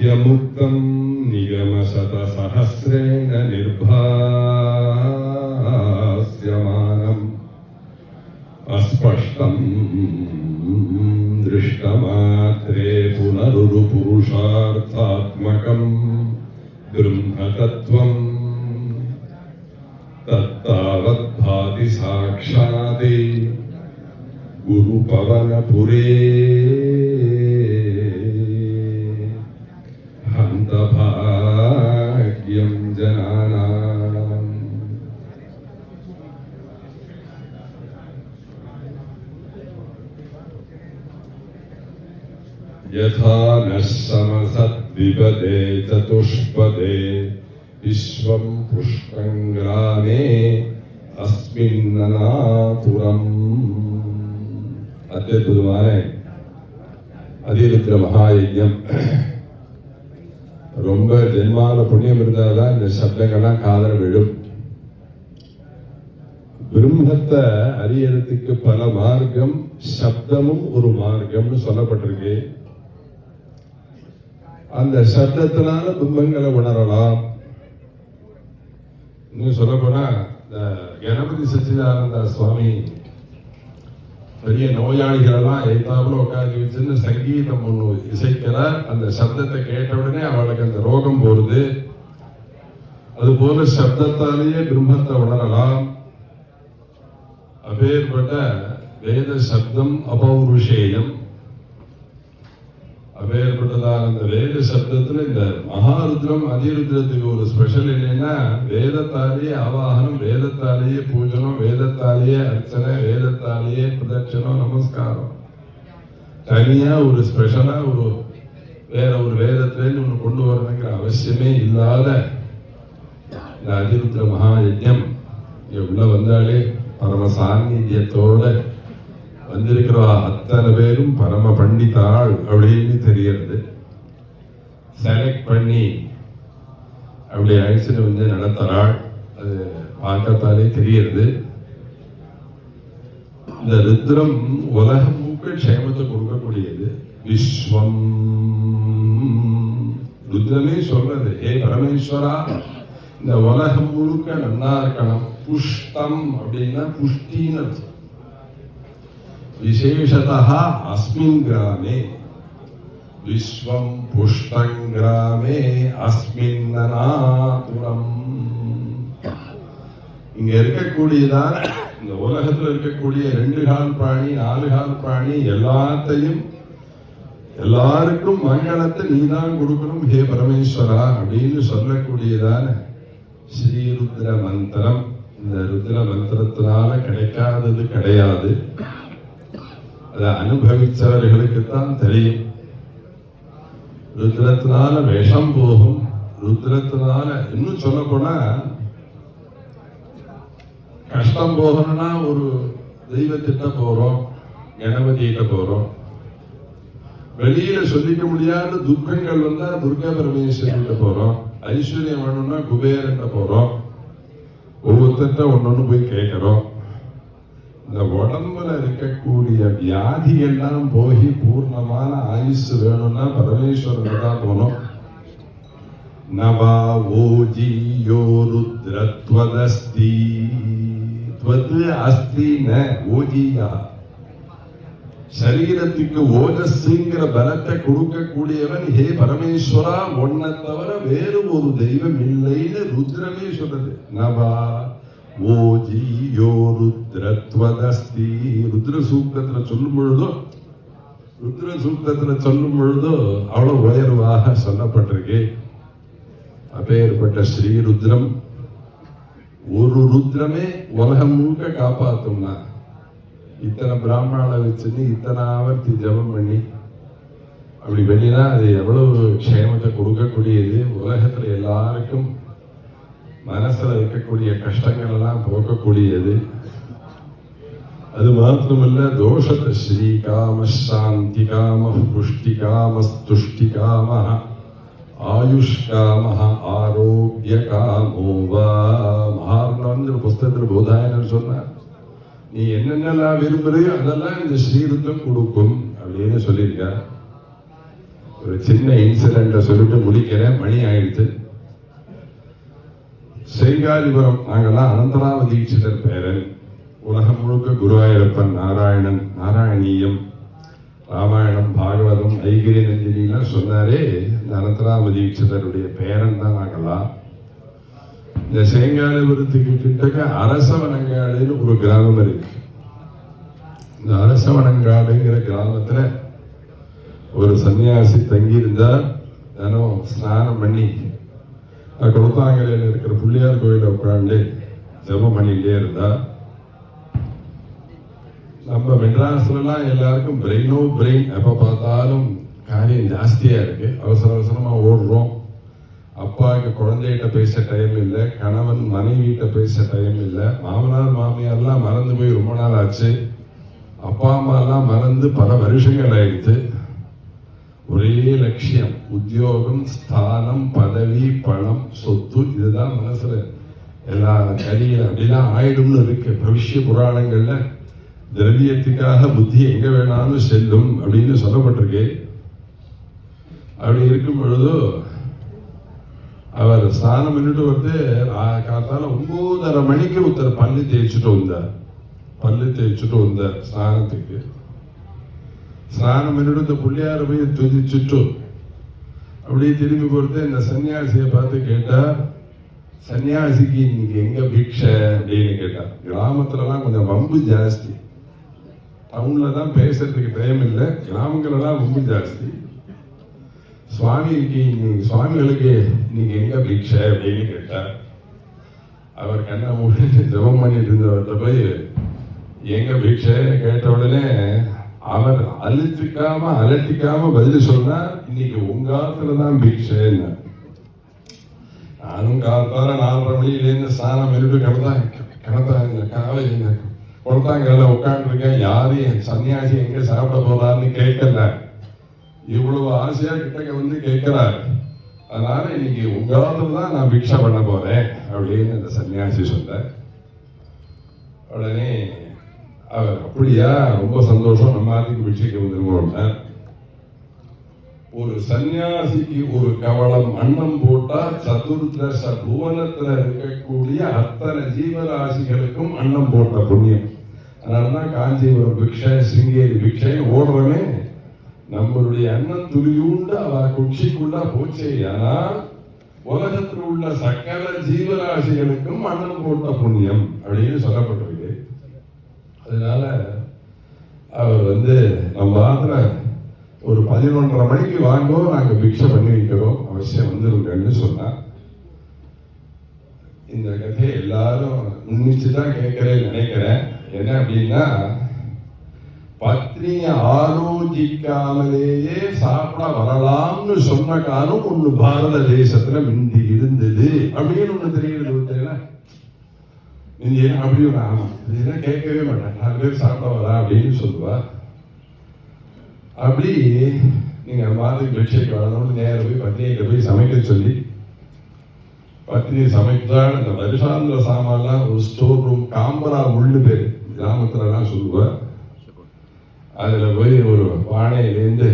यमुक्तं निगमशतसहस्रेण निर्भास्यमानम् अस्पष्टं दृष्टमात्रे पुनरुरुपुरुषार्थात्मकं ब्रह्मतत्त्वं तत्तावद्भाति साक्षादे गुरुपवनपुरे हन्तभाग्यं जनानाम्। यथा नः समसद्विपदे चतुष्पदे विश्वं पुष्टङ्ग्रामे अस्मिन्ननातुरम्। अत्यद्भुतமான அதிருத்ர மகாயஜ்ஞம். ரொம்ப ஜென்மால புண்ணியம் இருந்தால்தான் இந்த சப்தங்கள்லாம் காதல விழும். பிரம்மத்தை அறியறதுக்கு பல மார்க்கம், சப்தமும் ஒரு மார்க்கம்னு சொல்லப்பட்டிருக்கு. அந்த சப்தத்தினால பிம்பங்களை உணரலாம். இன்னும் சொல்ல போனா கணபதி சச்சிதானந்த சுவாமி பெரிய நோயாளிகளெல்லாம் எய்தாப்புல உட்காந்து வச்சுன்னு சங்கீதம் ஒண்ணு இசைக்கிறார். அந்த சப்தத்தை கேட்ட உடனே அவளுக்கு அந்த ரோகம் போறது. அது போல சப்தத்தாலேயே பிரம்மத்தை உணரலாம். அப்பேற்பட்ட வேத சப்தம் அபௌருஷேயம். அப்பேற்பட்டதான அந்த வேத சப்தத்துல இந்த மகாருத்ரம் அதிருத்ரத்துக்கு ஒரு ஸ்பெஷல் என்னன்னா, வேதத்தாலேயே ஆவாகனம், வேதத்தாலேயே பூஜனம், வேதத்தாலேயே அர்ச்சனை, வேதத்தாலேயே பிரதட்சணம், நமஸ்காரம். தனியா ஒரு ஸ்பெஷலா வேற ஒரு வேதத்திலேருந்து ஒன்று கொண்டு வரணுங்கிற அவசியமே இல்லாத இந்த அதிருத்ர மகாயஜ்ஞம் உள்ள வந்தாலே பரம சாநித்தியத்தோட வந்திருக்கிற அத்தனை பேரும் பரம பண்டிதாள் அப்படின்னு தெரியறது. செலக்ட் பண்ணி அப்படி அழைச்சிட்டு வந்து நடத்துறாள். அது பார்க்கத்தாலே தெரியறது. இந்த ருத்ரம் உலகம் முழுக்க க்ஷேமத்தை கொடுக்கக்கூடியது. விஸ்வம் ருத்ரமே சொல்றது, ஏ பரமேஸ்வரா இந்த உலகம் முழுக்க நன்னா இருக்கணும். புஷ்டம் அப்படின்னா புஷ்டின்னு அர்த்தம். விசேஷதः அஸ்மின் கிராமே விஸ்வம் புஷ்டங் கிராமே அஸ்மின் நனாதுரம். இங்க இருக்கக்கூடியதான இந்த உலகத்துல இருக்கக்கூடிய 2 கால் பிராணி, 4 கால் பிராணி எல்லாத்தையும் எல்லாருக்கும் மங்களத்தை நீதான் கொடுக்கணும் ஹே பரமேஸ்வரா அப்படின்னு சொல்லக்கூடியதான ஸ்ரீருத்ர மந்திரம். இந்த ருத்ர மந்திரத்தினால கிடைக்காதது கிடையாது. அதை அனுபவிச்சவர்களுக்குத்தான் தெரியும். ருத்ரத்தினால விஷம் போகும். ருத்ரத்தினால இன்னும் சொல்ல போனா கஷ்டம் போகணும்னா ஒரு தெய்வத்திட்ட போறோம், கணபதியிட்ட போறோம். வெளியில சொல்லிக்க முடியாத துக்கங்கள் வந்தா துர்கா பரமேஸ்வரிட்ட போறோம். ஐஸ்வர்யம் வேணும்னா குபேரன்ட்ட போறோம். ஒவ்வொருத்த ஒன்னொன்னு போய் கேட்கிறோம். இந்த உடம்புல இருக்கக்கூடிய வியாதி எல்லாம் போய் பூர்ணமான ஆயுசு வேணும்னா பரமேஸ்வரன் தான் போனோம். நவா ஓஜியோ ருத்ரத்வதஸ்தி த்வது அஸ்தி ந ஓஜியா. சரீரத்துக்கு ஓஜஸ்ங்கிற பலத்தை கொடுக்கக்கூடியவன் ஹே பரமேஸ்வரா, ஒன்ன தவிர வேறு ஒரு தெய்வம் இல்லைன்னு ருத்ரமே சொல்றது. நவா ஓஜியோ ருத்ரத்வதஸ்தி. ருத்ர சூக்தத்துல சொல்லும் பொழுதோ அவ்வளவு உயர்வாக சொல்லப்பட்டிருக்கு. அப்பேற்பட்ட ஸ்ரீருத்ரம் ஒரு ருத்ரமே உலகம் முழுக்க காப்பாத்தும்னா, இத்தனை பிராமணால வச்சுன்னு இத்தனை ஆவர்த்தி ஜபம் பண்ணி அப்படி வெளினா அது எவ்வளவு க்ஷேமத்தை கொடுக்கக்கூடியது. உலகத்துல எல்லாருக்கும் மனசுல இருக்கக்கூடிய கஷ்டங்கள் எல்லாம் போக்கக்கூடியது. அது மாத்திரமல்ல, தோஷத்தை ஸ்ரீகாம சாந்தி காம புஷ்டி காம துஷ்டி காம ஆயுஷ்காம ஆரோக்கிய காமோவா. மகாத்மாங்கிற புஸ்தகத்தில் போதாயனர் சொன்னார், நீ என்னென்னலாம் விரும்புறியோ அதெல்லாம் இந்த ஸ்ரீருத்தம் கொடுக்கும் அப்படின்னு சொல்லியிருக்கார். ஒரு சின்ன இன்சிடென்ட சொல்லிட்டு முடிக்கிறேன், மணி ஆயிடுச்சு. ஸ்ரீகாரிபுரம் நாங்கெல்லாம் அனந்தராம தீட்சிதர் பேரன். உலகம் முழுக்க குருவாயூரப்பன், நாராயணன், நாராயணீயம், ராமாயணம், பாகவதம், ஐகிரி நந்தினிலாம் சொன்னாரே, இந்த அனந்தராம தீட்சிதருடைய பேரன் தான் நாங்கெல்லாம். இந்த ஸ்ரீகாரிபுரத்துக்கு கிட்டக்க அரசவனங்காடுன்னு ஒரு கிராமம் இருக்கு. இந்த அரசவனங்காடுங்கிற கிராமத்துல ஒரு சன்னியாசி தங்கி இருந்தார். தினம் ஸ்நானம் பண்ணி கொடுத்தாங்கரையில் இருக்கிற பிள்ளையார் கோயில உட்காந்து ஜபம் பண்ணிட்டே இருந்தா. நம்ம மெட்ராஸ்லாம் எல்லாருக்கும் பிரெயின் எப்ப பார்த்தாலும் காரியம் ஜாஸ்தியா இருக்கு. அவசர அவசரமா ஓடுறோம். அப்பாவுக்கு குழந்தைகிட்ட பேச டைம் இல்லை, கணவன் மனைவிகிட்ட பேச டைம் இல்லை, மாமனார் மாமியார்லாம் மறந்து போய் ரொம்ப நாள் ஆச்சு, அப்பா அம்மா எல்லாம் மறந்து பல வருஷங்கள் ஆயிடுச்சு. ஒரே லட்சியம், உத்தியோகம், ஸ்தானம், பதவி, பணம், சொத்து, இதுதான் மனசுல எல்லா கரியில அப்படிதான் ஆயிடும்னு இருக்கு. பவிஷ்ய புராணங்கள்ல திரவியத்துக்காக புத்தி எங்க வேணாலும் செல்லும் அப்படின்னு சொல்லப்பட்டிருக்கு. அப்படி இருக்கும் பொழுது அவர் ஸ்நானம் பண்ணிட்டு வந்து காத்தால 9:30 மணிக்கு ஒருத்தர் பல்லு தேய்ச்சிட்டு வந்தார் ஸ்நானத்துக்கு. ஸ்நானம் பண்ணிட்டு இந்த பிள்ளையார போய் துதிச்சுட்டு அப்படியே திரும்பி கொடுத்து இந்த சன்னியாசியை பார்த்து கேட்டார், சன்னியாசிக்கு இன்னைக்கு எங்க பிக்ஷை அப்படின்னு கேட்டார். கிராமத்துலலாம் கொஞ்சம் வம்பு ஜாஸ்தி, டவுன்ல தான் பேசுறதுக்கு டைம் இல்லை, கிராமங்கள்லாம் வம்பு ஜாஸ்தி. சுவாமிகளுக்கு நீங்க எங்க பிக்ஷை அப்படின்னு கேட்டார். அவர் கண்ணை மூடி ஜபம் பண்ணிட்டு இருந்தவர்கிட்ட போய் எங்க பிக்ஷை கேட்ட உடனே அவர் அலட்டிக்காம பதில் சொன்னார், இன்னைக்கு உங்காலத்துலதான் பிக்ஷைன்னு. நானும் காலத்தால 4:30 மணிலேருந்து ஸ்நானம் பண்ணிட்டு கிடந்தாங்க காலையில் கொடுத்தாங்கல்ல உட்காந்துருக்கேன். யாரையும் சன்னியாசி எங்க சாப்பிட போறாருன்னு கேட்கல, இவ்வளவு ஆசையா கிட்டக்க வந்து கேட்கிறார். அதனால இன்னைக்கு உங்காலத்துல தான் நான் பிக்ஷை பண்ண போறேன் அப்படின்னு அந்த சன்னியாசி சொன்ன உடனே அவர் அப்படியா, ரொம்ப சந்தோஷம், நம்ம ஆதிக்கு பிக்ஷைக்கு வந்துருவோம். ஒரு சன்னியாசிக்கு ஒரு கவளம் அன்னம் போட்டா சதுர்தச புவனத்துல இருக்கக்கூடிய அத்தனை ஜீவராசிகளுக்கும் அன்னம் போட்ட புண்ணியம். அதனாலதான் காஞ்சிபுரம் பிக்ஷை, சிங்கேரி பிக்ஷை ஓடுறவே நம்மளுடைய அண்ணன் துளியுண்டு அவ குச்சிக்குள்ள போச்சே. ஆனா உலகத்தில் உள்ள சகல ஜீவராசிகளுக்கும் அன்னம் போட்ட புண்ணியம் அப்படின்னு சொல்லப்பட்டிருக்கு. அதனால அவர் வந்து நம்ம ஆத்திர ஒரு 11:30 மணிக்கு வாங்குவோம், நாங்க பிக்ஷை பண்ணி வைக்கிறோம், அவசியம் வந்துருங்கன்னு சொன்னா. இந்த கதையை எல்லாரும் உன்னிச்சுதான் கேட்கிறேன்னு நினைக்கிறேன். என்ன அப்படின்னா, பத்னிய ஆலோசிக்காமலேயே சாப்பிட வரலாம்னு சொன்ன காலம் ஒண்ணு பாரத தேசத்துல மிந்தி இருந்தது அப்படின்னு ஒண்ணு தெரியுது. அப்படி கேட்கவே மாட்டேன், 4 பேர் சாப்பிட வரா அப்படின்னு சொல்லுவா. அப்படி நீங்க மாதிரி பிக்ஷைக்கு வரணும்னு நேரம் போய் பத்னியை போய் சமைக்க சொல்லி, பத்னி சமைத்தால் இந்த வருஷாந்திர சாமான்லாம் ஒரு ஸ்டோர் ரூம், காம்பரா உள்ளு பேர் கிராமத்துல எல்லாம் சொல்லுவா. அதுல போய் ஒரு பானையிலேருந்து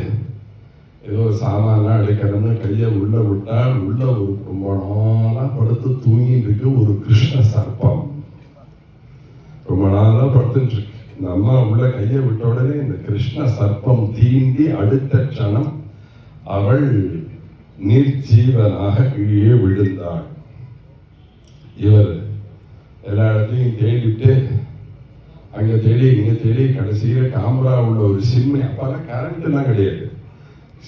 ஏதோ சாமான்லாம் எடுக்கணும்னு கையை உள்ள விட்டால் உள்ள ஒரு ரொம்ப நாளா படுத்து தூங்கிட்டு இருக்கு ஒரு கிருஷ்ண சர்ப்பம். ரொம்ப நாளா படுத்துட்டு இருக்கு. இந்த அம்மா உள்ள கையை விட்ட உடனே இந்த கிருஷ்ண சர்ப்பம் தீண்டி அடுத்த க்ஷணம் அவள் நிர்ஜீவனாக கீழே விழுந்தாள். இவர் எல்லா இடத்தையும் தேடிட்டு அங்க தேடி இங்க தேடி கடைசியில காமரா உள்ள ஒரு சிம்னி, அப்பெல்லாம் கரண்ட் எல்லாம் கிடையாது,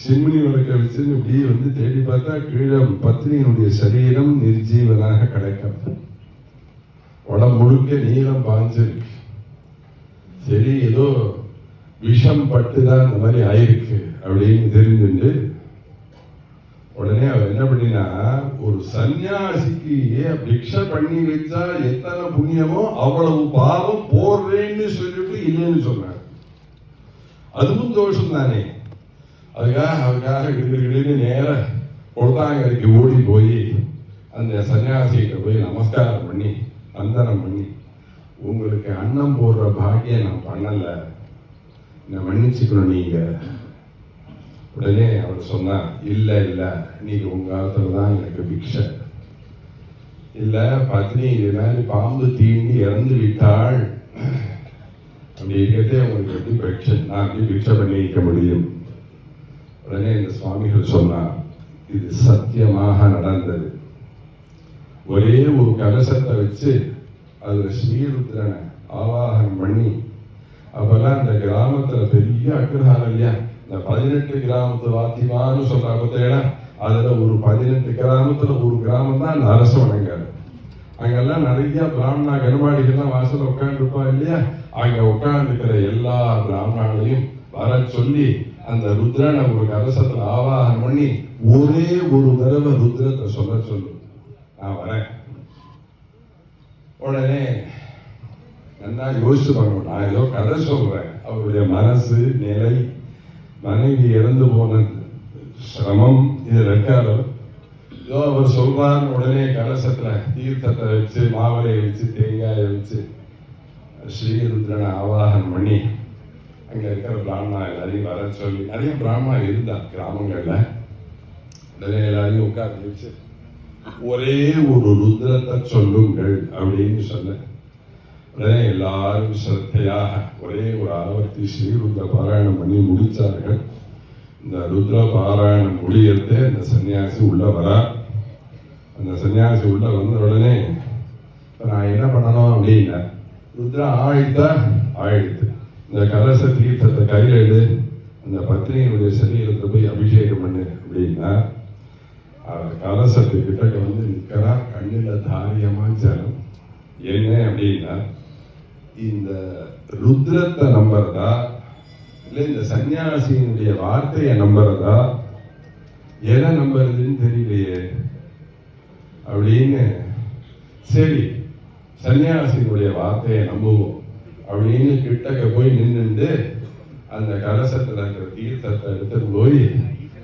சிம்னி வளர்க்க வச்சு இப்படி வந்து தேடி பார்த்தா கீழே பத்னியினுடைய சரீரம் நிர்ஜீவனாக கிடைக்கும். உடம்பு முழுக்க நீளம் பாஞ்சிருக்கு. சரி, ஏதோ விஷம் பட்டுதான் இந்த மாதிரி ஆயிருக்கு அப்படின்னு தெரிஞ்சுட்டு உடனே அவர் என்ன பண்ணினா, ஒரு சன்னியாசிக்கு பிக்ஷை பண்ணி வச்சா எத்தனை புண்ணியமோ அவ்வளவு பாவம் போடுறேன்னு சொல்லிட்டு இல்லைன்னு சொன்னார். அதுவும் தோஷம் தானே. அதுக்காக கிடுகிடுன்னு நேர கொடுத்தாங்கரைக்கு ஓடி போய் அந்த சன்னியாசிகிட்ட போய் நமஸ்காரம் பண்ணி வந்தனம் பண்ணி, உங்களுக்கு அன்னம் போடுற பாக்கியம் நான் பண்ணல, என்ன மன்னிச்சுக்கணும் நீங்க உடனே அவர் சொன்னார், இல்ல இல்ல நீங்க உங்க காலத்துலதான் எனக்கு பிக்ஷை இல்ல, பத்னி மாதிரி பாம்பு தீண்டி இறந்து விட்டாள், அப்படி இருக்கிறதே உங்களுக்கு எப்படி பிக்ஷை, நான் எப்படி பிக்ஷை பண்ணி வைக்க முடியும்? உடனே இந்த சுவாமிகள் சொன்னார், இது சத்தியமாக நடந்தது. ஒரே ஒரு கலசத்தை வச்சு அதுல ஸ்ரீருத்ரனை ஆவாகனம் பண்ணி, அப்பெல்லாம் இந்த கிராமத்துல பெரிய அக்ரஹாரம் இல்லையா, இந்த 18 கிராமத்து வாத்தியமானு சொல்றாங்க பார்த்தீங்களா, அதுல ஒரு 18 கிராமத்துல ஒரு கிராமம் தான் அந்த அரசு வணங்காரு. அங்கெல்லாம் நிறைய பிராமணா கருமாடிகள்லாம் வாசல் உட்கார்ந்து இருப்பா இல்லையா, அங்க உட்கார்ந்து இருக்கிற எல்லா பிராமணாலையும் வர சொல்லி அந்த ருத்ரனை ஒரு கலசத்துல ஆவாகனம் பண்ணி ஒரே ஒரு தடவை ருத்ரத்தை சொல்ல சொல்லு, நான் வரேன். உடனே நல்லா யோசிச்சு பார்க்கணும், நான் ஏதோ கதை சொல்றேன், அவருடைய மனசு நிலை, மனைவி இறந்து போன சிரமம் இது இருக்காரு. ஏதோ அவர் சொல்றாரு, உடனே கலசத்துல தீர்த்தத்தை வச்சு மாவளையை வச்சு தேங்காயை வச்சு ஸ்ரீருத்ரனை ஆவாகனம் பண்ணி அங்க இருக்கிற பிராமணா எல்லாரையும் வர சொல்லி, நிறைய பிராமணா இருந்தா கிராமங்கள்ல, உடனே எல்லாரையும் உட்கார்ந்து வச்சு ஒரே ஒரு ருத்ரத்தை சொல்லுங்கள் அப்படின்னு சொன்ன உடனே எல்லாரும் சிரத்தையாக ஒரே ஒரு ஆவர்த்தி ஸ்ரீருத்ர பாராயணம் பண்ணி முடிச்சார்கள். இந்த ருத்ர பாராயணம் முடியறதே அந்த சன்னியாசி உள்ள வரா. அந்த சன்னியாசி உள்ள வந்த உடனே நான் என்ன பண்ணணும் அப்படின்னா, ருத்ரா ஆயிடுத்து, இந்த கலச தீர்த்தத்தை கையில் எடு, அந்த பத்னியினுடைய சரீரத்தை போய் அபிஷேகம் பண்ணு அப்படின்னா, கலசத்து கிட்ட வந்து நிற்கிறா, கண்ணில தாரியமா ஜலம். என்ன அப்படின்னா, இந்த ருத்ரத்தை நம்புறதா இல்ல இந்த சன்னியாசியினுடைய வார்த்தையை நம்புறதா, எதை நம்புறதுன்னு தெரியலையே அப்படின்னு, சரி சன்னியாசியினுடைய வார்த்தையை நம்புவோம் அப்படின்னு கிட்டக்க போய் நின்றுண்டு அந்த கலசத்துல இருக்கிற தீர்த்தத்தை எடுத்துட்டு போய்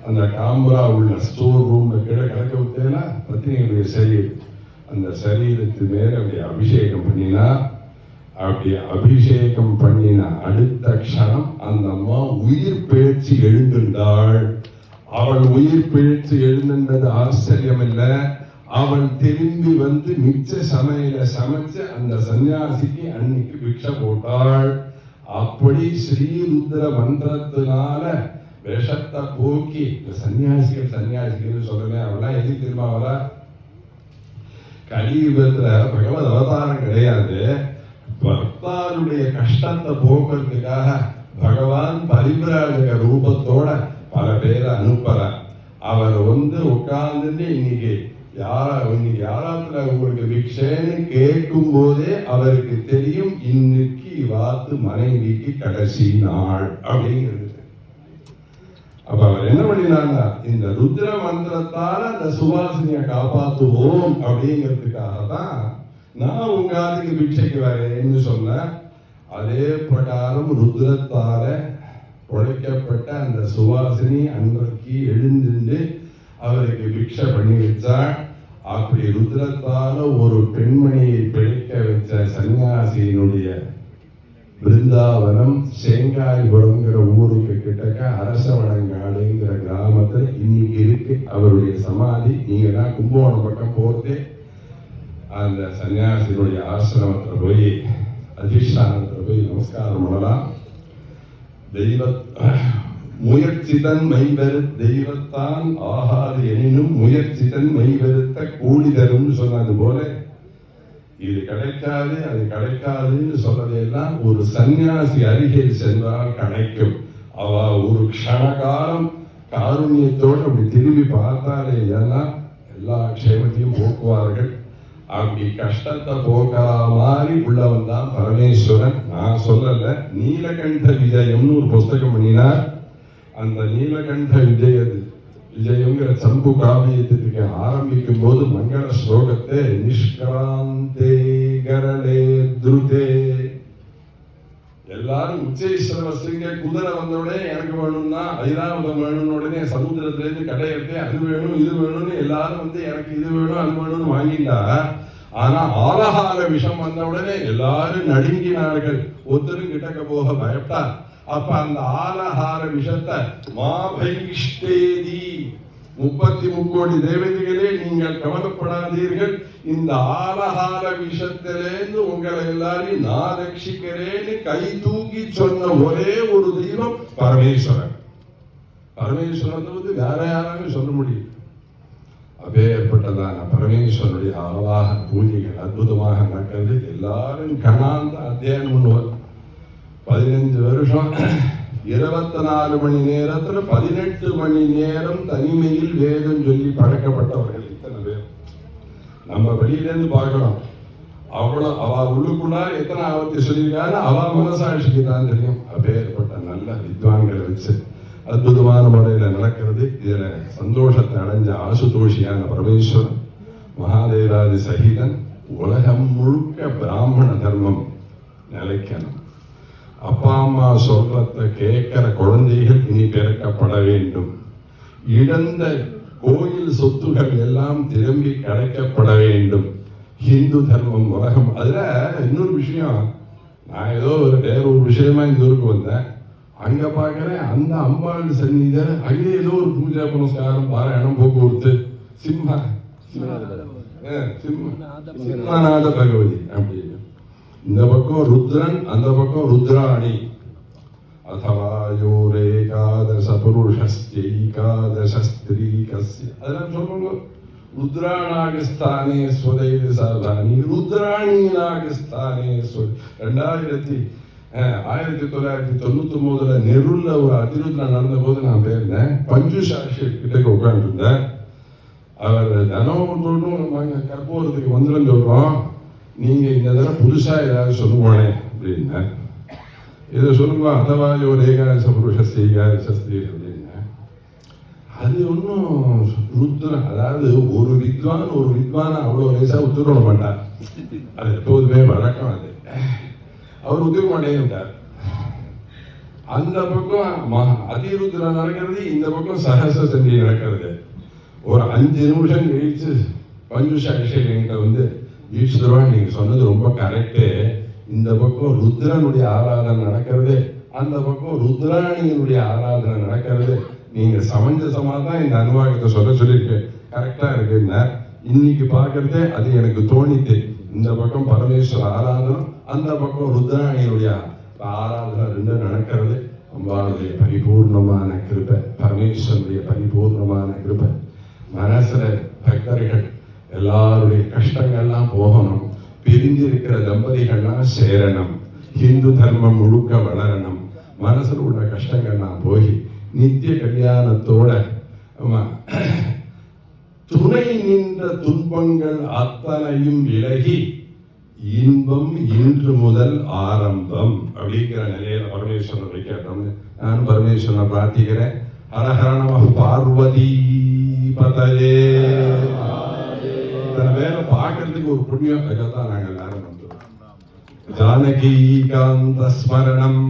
அந்த காம்பரா உள்ள ஸ்டோர் ரூம்ல கீழே கிடக்க விட்டேன்னா பத்னியுடைய சரீரம், அந்த சரீரத்து மேல அப்படி அபிஷேகம் பண்ணினா, அப்படி அபிஷேகம் பண்ணின அடுத்த க்ஷணம் அந்த அம்மா உயிர் பேச்சு எழுந்துண்டாள். அவள் உயிர் பேச்சு எழுந்துன்றது ஆச்சரியம் இல்லை, அவள் திரும்பி வந்து மிச்ச சமையல சமைச்சு அந்த சன்னியாசிக்கு அன்னைக்கு பிக்ஷை போட்டாள். அப்படி ஸ்ரீருத்ர மந்திரத்தினால விஷத்தை போக்கி சன்னியாசிகள் சொல்றேன், அவெல்லாம் எதுக்கு திரும்ப வர, கலியுகத்துல பகவத் அவதாரம் கிடையாது, பக்தாருடைய கஷ்டத்தை போக்குறதுக்காக பகவான் பரிபிராஜக ரூபத்தோட பல பேரை அனுப்புற. அவர் வந்து உட்கார்ந்து இன்னைக்கு யாராத்துல உங்களுக்கு பிக்ஷேன்னு கேட்கும் போதே அவருக்கு தெரியும் இன்னைக்கு வாத்து மனைவிக்கு கடைசி நாள் அப்படிங்கிறது. அப்ப அவர் என்ன பண்ணினாங்க, இந்த ருத்ர மந்திரத்தால அந்த சுவாசினியை காப்பாற்றுவோம் அப்படிங்கிறதுக்காக தான் நான் உங்க ஆளுக்கு பிக்ஷைக்கு வரேன்னு சொன்ன. அதே பிரகாரம் ருத்ரத்தால உழைக்கப்பட்ட அந்த சுவாசினி அன்றைக்கு எழுந்து அவருக்கு பிக்ஷை பண்ணி வச்சாள். அப்படி ருத்ரத்தால ஒரு பெண்மணியை பிழைக்க வச்ச சன்னியாசியினுடைய பிருந்தாவனம் சேங்காய்புரம்ங்கிற ஊருக்கு கிட்டக்க அரசவடங்காடுங்கிற கிராமத்துல இன்னைக்கு இருக்கு அவருடைய சமாதி. நீங்க தான் கும்பகோணம் பக்கம் போட்டு அந்த சன்னியாசியினுடைய ஆசிரமத்துல போய் அதிஷ்டானத்துல போய் நமஸ்காரம் பண்ணலாம். முயற்சிதன் மெய்வரு தெய்வத்தான் ஆகாது எனினும் முயற்சிதன் மெய்வருத்த கூலி தரும் சொன்னது போல இது கிடைக்காது அது கிடைக்காதுன்னு சொன்னதெல்லாம் ஒரு சன்னியாசி அருகில் சென்றால் கிடைக்கும். அவ ஒரு க்ஷணகாலம் காருண்யத்தோடு அப்படி திரும்பி பார்த்தாலே ஏன்னா எல்லா க்ஷேமத்தையும் போக்குவார்கள். அப்படி கஷ்டத்தை போக்குற மாதிரி உள்ளவன் தான் பரமேஸ்வரன். நான் சொல்லல, நீலகண்ட விஜயம்னு ஒரு புஸ்தகம் பண்ணினார். அந்த நீலகண்ட விஜயங்கிற சம்பு காவியத்திற்கு ஆரம்பிக்கும் போது மங்கள ஸ்லோகத்தை நிஷ்கிராந்தே கரலே துருதே, எல்லாரும் உச்சேஸ்வரவசிங்க குதிரை வந்தவுடனே எனக்கு வேணும்னா ஐராவதம் வேணும்னு உடனே சமுத்திரத்திலேருந்து கடையிட்டு அது வேணும் இது வேணும்னு எல்லாரும் வந்து எனக்கு இது வேணும் அது வேணும்னு வாங்கிட்டா. ஆனா ஆலகால விஷம் வந்த உடனே எல்லாரும் நடுங்கினார்கள், ஒருத்தரும் கிட்டக்க போக பயப்பட்டார். அப்ப அந்த ஆலகால விஷத்தை மாபைஷ்டேதி 33 கோடி தேவதைகளே நீங்கள் கவலைப்படாதீர்கள், இந்த ஆலகால விஷத்திலேருந்து உங்களை எல்லாரையும் நான் ரட்சிக்கிறேன்னு கை தூக்கி சொன்ன ஒரே ஒரு தெய்வம் பரமேஸ்வரன். பரமேஸ்வரன் வேற யாராலும் சொல்ல முடியும். அப்பேற்பட்டதான பரமேஸ்வரனுடைய ஆவாக பூஜைகள் அற்புதமாக நடக்கிறது. எல்லாரும் கணாந்த அத்தியாயம் பண்ணுவார். 15 வருஷம் 24 மணி நேரத்துல 18 மணி நேரம் தனிமையில் வேதம் சொல்லி பழக்கப்பட்டவர்கள் இத்தனை பேர். நம்ம வெளியில இருந்து பார்க்கிறோம், அவ்வளவு அவ உள்ளுக்குள்ள எத்தனை ஆபத்தை சொல்லியிருக்காரு அவ மனசாட்சிக்கு தான் தெரியும். அப்பேற்பட்ட நல்ல வித்வான்களை வச்சு அற்புதமான முறையில நடக்கிறது. இதுல சந்தோஷத்தை அடைஞ்ச ஆசுதோஷியான பரமேஸ்வரன் மகாதேவாதி சகிதன் உலகம் முழுக்க பிராமண தர்மம் நிலைக்கணும். அப்பா அம்மா சொல்றத கேட்கிற குழந்தைகள் இனி பிறக்கப்பட வேண்டும். இழந்த கோயில் சொத்துகள் எல்லாம் திரும்பி கிடைக்கப்பட வேண்டும். ஹிந்து தர்மம் உலகம். அதுல இன்னொரு விஷயம், நான் ஏதோ வேற ஒரு விஷயமா இந்த ஊருக்கு வந்தேன். அங்க பாக்குறேன் அந்த அம்பாள் சன்னிதியில அங்கே ஏதோ ஒரு பூஜா புனஸ்காரம் பாராயணம் போக்குவரத்து சிம்மநாத பகவதி அப்படின்னு. இந்த பக்கம் ருத்ரன், அந்த பக்கம் ருத்ராணி. அதவாயோரேகாதச புருஷஸ்தீகாதசஸ்திரீகஸ்ய அதெல்லாம் சொல்லுங்க. ருத்ராணாகஸ்தானே ஸ்வதைதி சாதானி ருத்ராணீனாகஸ்தானே ஸ்வதி. 1999 நெருல்ல ஒரு அதிருத்ரா நடந்த போது நான் போயிருந்தேன். பஞ்சு சாட்சி கிட்ட உட்காந்து இருந்தேன். அவர் தினம் கற்பூரத்துக்கு வந்துடும் சொல்றோம், நீங்க இந்த தடவை புதுசா ஏதாவது சொல்லுவானே அப்படின்னா இதை சொல்லுங்க. அதவாயோ ரேகாச புருஷஸ்தி ஏகாதசஸ்தி அப்படின்னா அது ஒன்றும் ருத்ரன், அதாவது ஒரு வித்வான அவ்வளவு வயசா உத்தரவிட மாட்டார். அது எப்போதுமே வழக்கம். அது அவர் உதவி மாட்டேன்ட்டார். அந்த பக்கம் அதிருத்ரா நடக்கிறது, இந்த பக்கம் சகச சந்தி நடக்கிறது. ஒரு 5 நிமிஷம் கழிச்சு பஞ்சுஷாட்சிகிட்ட வந்து ஈஸ்வரா நீங்க சொன்னது ரொம்ப கரெக்டு. இந்த பக்கம் ருத்ரனுடைய ஆராதனை நடக்கிறது, அந்த பக்கம் ருத்ராணியனுடைய ஆராதனை நடக்கிறது. நீங்க சமஞ்சசமா தான் இந்த அனுபவத்தை சொல்லிருக்கு, கரெக்டா இருக்குன்னா இன்னைக்கு பாக்குறதே அது எனக்கு தோணித்து. இந்த பக்கம் பரமேஸ்வர ஆராதனை, அந்த பக்கம் ருத்ராணியனுடைய ஆராதனை ரெண்டும் நடக்கிறது. அம்பாளுடைய பரிபூர்ணமான கிருபை, பரமேஸ்வரனுடைய பரிபூர்ணமான கிருபை. மனசுல பக்தர்கள் எல்லாருடைய கஷ்டங்கள்லாம் போகணும். பிரிஞ்சிருக்கிற தம்பதிகள்லாம் சேரணும். ஹிந்து தர்மம் முழுக்க வளரணும். மனசுல உள்ள கஷ்டங்கள்லாம் போய் நித்திய கல்யாணத்தோட துணை நின்ற துன்பங்கள் அத்தனையும் விலகி இன்பம் இன்று முதல் ஆரம்பம் அப்படிங்கிற நிலையில பரமேஸ்வரன் வைக்கணும்னு நான் பரமேஸ்வரனை பிரார்த்திக்கிறேன். ஹரஹர நம பார்வதி பதயே. வேலை பார்க்கறதுக்கு ஒரு புண்ணியம் தான் நாங்கள் எல்லாரும் பண்றோம். ஜானகி காந்த ஸ்மரணம்.